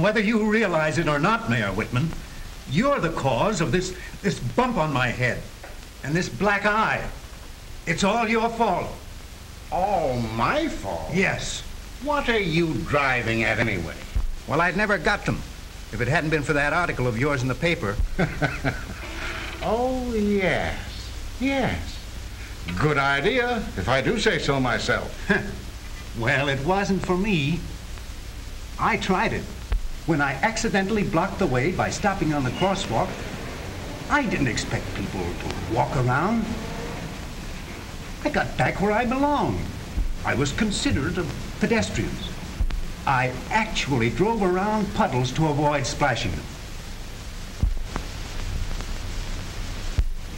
And whether you realize it or not, Mayor Whitman, you're the cause of this bump on my head and this black eye. It's all your fault. All my fault? Yes. What are you driving at anyway? Well, I'd never got them if it hadn't been for that article of yours in the paper. Oh, yes. Yes. Good idea, if I do say so myself. Well, it wasn't for me. I tried it. When I accidentally blocked the way by stopping on the crosswalk, I didn't expect people to walk around. I got back where I belonged. I was considerate of pedestrians. I actually drove around puddles to avoid splashing them.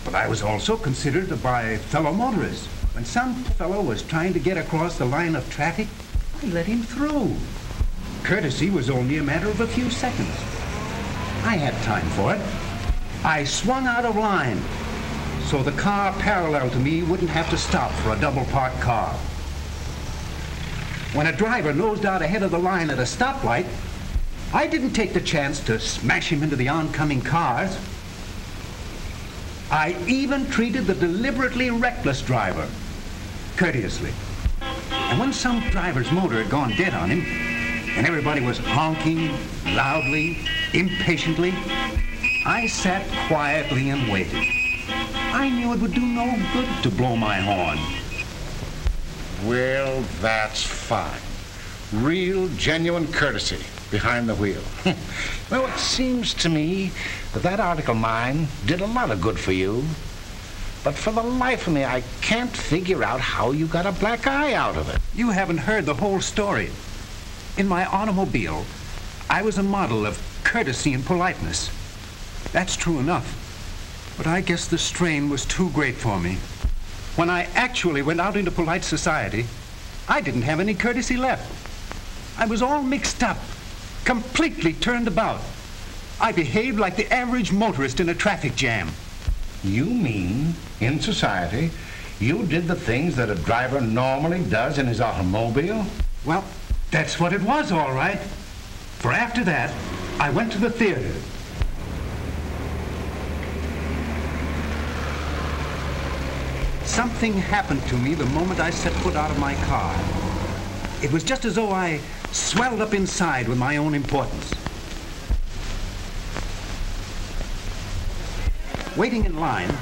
But I was also considerate by fellow motorists. When some fellow was trying to get across the line of traffic, I let him through. Courtesy was only a matter of a few seconds. I had time for it. I swung out of line so the car parallel to me wouldn't have to stop for a double-parked car. When a driver nosed out ahead of the line at a stoplight, I didn't take the chance to smash him into the oncoming cars. I even treated the deliberately reckless driver courteously. And when some driver's motor had gone dead on him, and everybody was honking loudly, impatiently, I sat quietly and waited. I knew it would do no good to blow my horn. Well, that's fine. Real, genuine courtesy behind the wheel. Well, it seems to me that article of mine did a lot of good for you. But for the life of me, I can't figure out how you got a black eye out of it. You haven't heard the whole story. In my automobile, I was a model of courtesy and politeness. That's true enough. But I guess the strain was too great for me. When I actually went out into polite society, I didn't have any courtesy left. I was all mixed up, completely turned about. I behaved like the average motorist in a traffic jam. You mean, in society, you did the things that a driver normally does in his automobile? Well, that's what it was, all right. For after that, I went to the theater. Something happened to me the moment I set foot out of my car. It was just as though I swelled up inside with my own importance. Waiting in line,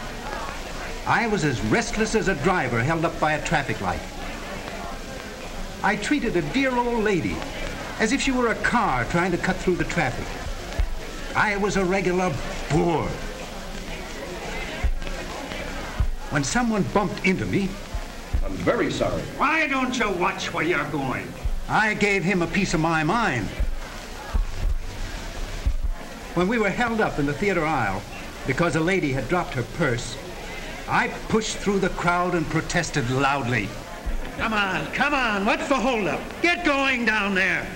I was as restless as a driver held up by a traffic light. I treated a dear old lady as if she were a car trying to cut through the traffic. I was a regular bore. When someone bumped into me, I'm very sorry. why don't you watch where you're going? I gave him a piece of my mind. When we were held up in the theater aisle because a lady had dropped her purse, I pushed through the crowd and protested loudly. Come on, what's the holdup? Get going down there.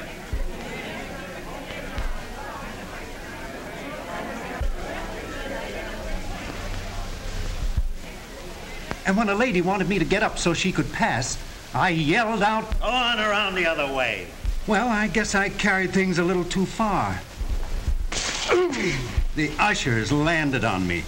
And when a lady wanted me to get up so she could pass, I yelled out, "Go on around the other way." Well, I guess I carried things a little too far. The ushers landed on me.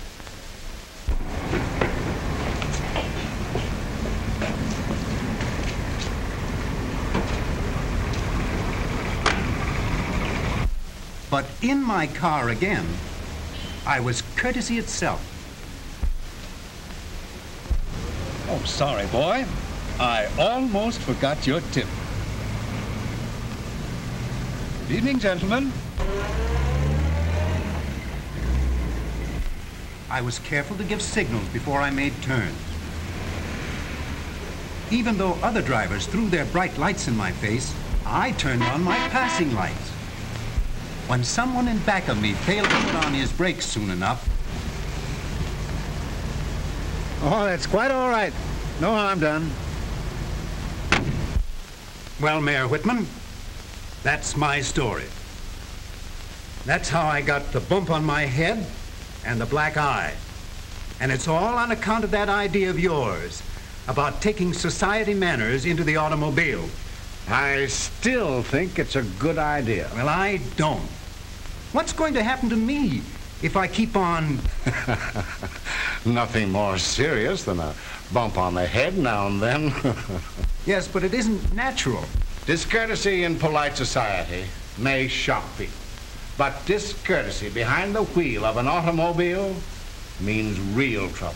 But in my car again, I was courtesy itself. Oh, sorry, boy. I almost forgot your tip. Good evening, gentlemen. I was careful to give signals before I made turns. Even though other drivers threw their bright lights in my face, I turned on my passing lights. When someone in back of me failed to put on his brakes soon enough. Oh, that's quite all right. No harm done. Well, Mayor Whitman, that's my story. That's how I got the bump on my head and the black eye. And it's all on account of that idea of yours about taking society manners into the automobile. I still think it's a good idea. Well, I don't. What's going to happen to me if I keep on... Nothing more serious than a bump on the head now and then. Yes, but it isn't natural. Discourtesy in polite society may shock people, but discourtesy behind the wheel of an automobile means real trouble.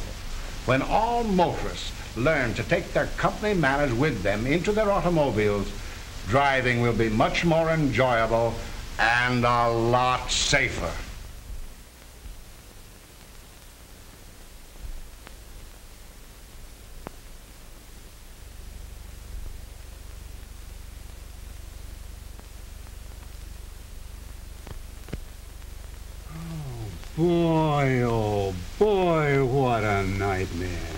When all motorists learn to take their company manners with them into their automobiles, driving will be much more enjoyable and a lot safer. Boy, oh boy, what a nightmare.